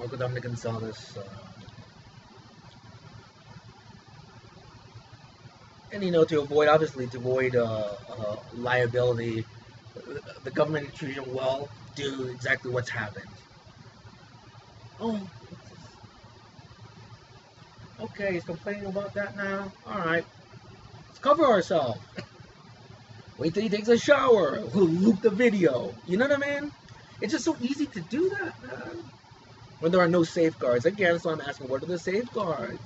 Marco Dominic Gonzalez. And to avoid, obviously, to avoid liability, the government intrusion will do exactly what's happened. Oh, okay, he's complaining about that now. All right, let's cover ourselves. Wait till he takes a shower. We'll loop the video. You know what I mean? It's just so easy to do that, man. When there are no safeguards. Again, so I'm asking, what are the safeguards?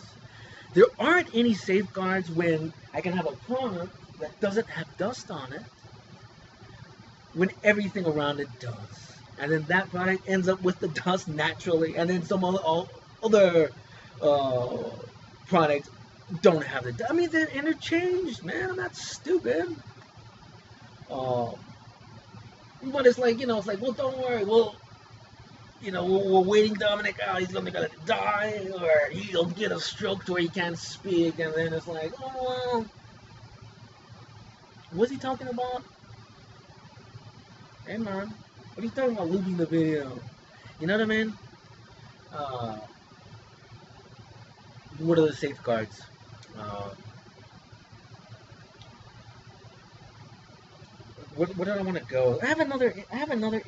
There aren't any safeguards when I can have a product that doesn't have dust on it, when everything around it does. And then that product ends up with the dust naturally, and then some other products don't have the dust. I mean, they're interchanged, man. I'm not stupid. But it's like, it's like, well, don't worry. Well, we're waiting Dominic out. He's gonna die, or he'll get a stroke to where he can't speak. And then it's like, oh, well, what's he talking about? Hey, man, what are you talking about looping the video? You know what I mean? What are the safeguards? Where do I want to go? I have another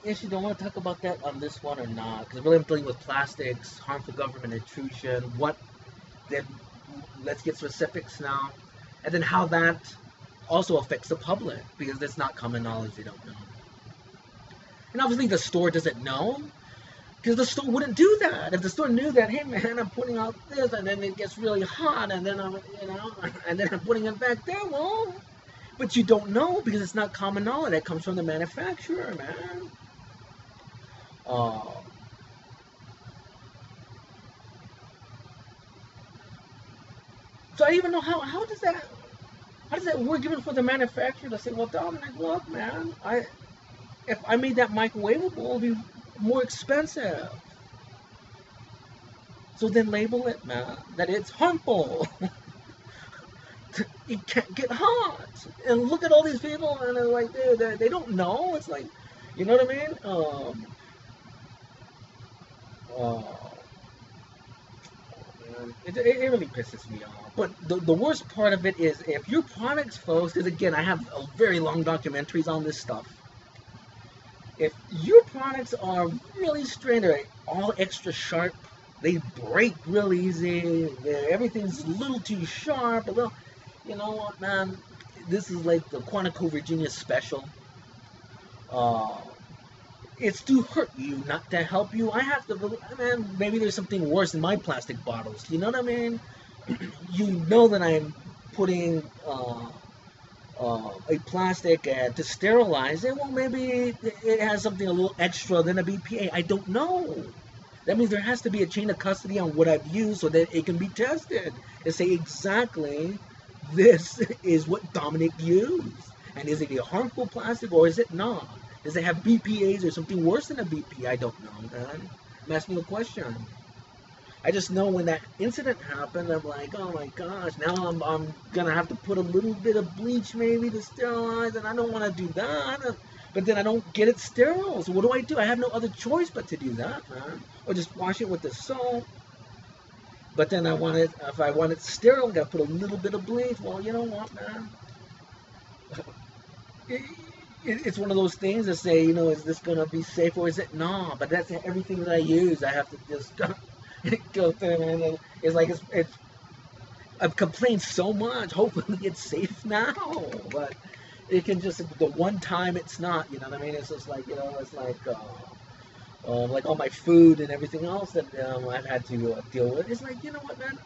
issue. Do I want to talk about that on this one or not? Because really, I'm dealing with plastics, harmful government intrusion. What? Then let's get specifics now, and then how that also affects the public, because that's not common knowledge. They don't know, and obviously the store doesn't know, because the store wouldn't do that. If the store knew that, hey man, I'm putting out this, and then it gets really hot, and then and then I'm putting it back there, well. But you don't know because it's not common knowledge. That comes from the manufacturer, man. So I even know how does that work even for the manufacturer to say, well, Dominic, look, man, if I made that microwavable, it'll be more expensive. So then label it, man, that it's harmful. It can't get hot. And look at all these people, and they're like, they don't know. It's like, you know what I mean? It really pisses me off. But the worst part of it is if your products, folks, because again, I have very long documentaries on this stuff. If your products are really straight, they're all extra sharp, they break real easy, everything's a little too sharp, a little. You know what, man? This is like the Quantico Virginia special. It's to hurt you, not to help you. I have to, man, maybe there's something worse in my plastic bottles. You know what I mean? You know that I'm putting a plastic to sterilize it. Well, maybe it has something a little extra than a BPA. I don't know. That means there has to be a chain of custody on what I've used so that it can be tested and say exactly this is what Dominic used. And is it a harmful plastic or is it not? Does it have BPAs or something worse than a BPA? I don't know, man. I'm asking a question. I just know when that incident happened, I'm like, oh my gosh, now I'm gonna have to put a little bit of bleach maybe to sterilize, and I don't want to do that. But then I don't get it sterile. So what do? I have no other choice but to do that, man. Or just wash it with the soap. But then if I want it sterile, I gotta put a little bit of bleach. Well, you know what, man? It's one of those things that say, is this gonna be safe or is it not? But that's everything that I use. I have to just go through, and it's like I've complained so much. Hopefully, it's safe now, but it can just the one time it's not. You know what I mean? It's just like it's like all my food and everything else that I've had to deal with. It's like, you know what, man?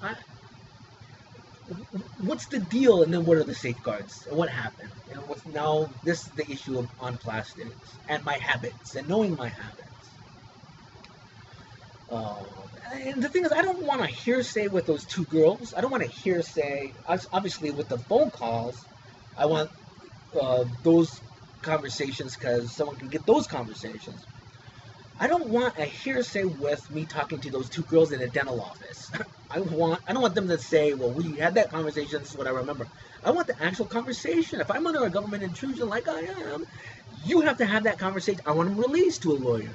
What's the deal? And then what are the safeguards? And what happened? And what's now? This is the issue on plastics and my habits and knowing my habits. And the thing is, I don't want to hearsay with those two girls. I don't want to hearsay. Obviously, with the phone calls, I want those conversations because someone can get those conversations. I don't want a hearsay with me talking to those two girls in a dental office. I don't want them to say, well, we had that conversation, this is what I remember. I want the actual conversation. If I'm under a government intrusion like I am, you have to have that conversation. I want them released to a lawyer.